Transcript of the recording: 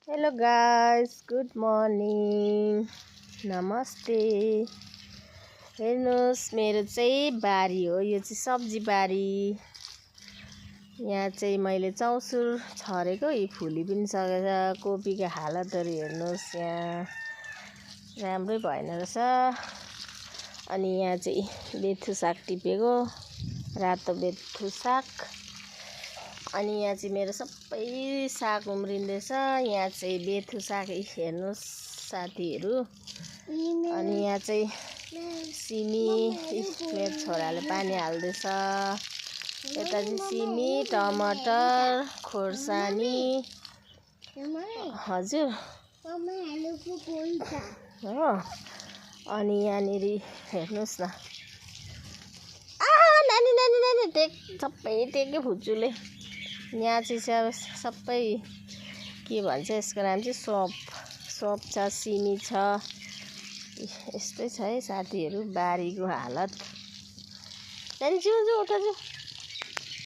Hello guys, good morning, नमस्ते। हेर्नुहोस्, मेरो चाहिँ बारी हो। यो चाहिँ सब्जी बारी। यहाँ चाहिँ मैले चौसुर छरेको, यी फुली पनि सकेछ। कोपीको हालतहरू हेर्नुहोस्, यहाँ राम्रै भएन रहेछ। अनि यहाँ चाहिँ बेथु साग टिपेको, रातो बेथु साग। अनि यहाँ चाहिँ मेरो सबै साग उम्रिँदैछ। यहाँ चाहिँ बेथु साग हेर्नुहोस् साथीहरू। अनि यहाँ चाहिँ सिमी, मेरो छोराले पानी हाल्दैछ। यता चाहिँ सिमी, टमाटर, खोर्सानी। हजुर हो। अनि यहाँनिर हेर्नुहोस् न, नानी नानी नानी टेक, सबै टेक्यो फुच्चुले। यहाँ चाहिँ सबै के भन्छ, यसको नाम चाहिँ सोप छ, सिमी छ। यस्तै छ है साथीहरू बारीको हालत। नानी जाऊ उता जाऊ।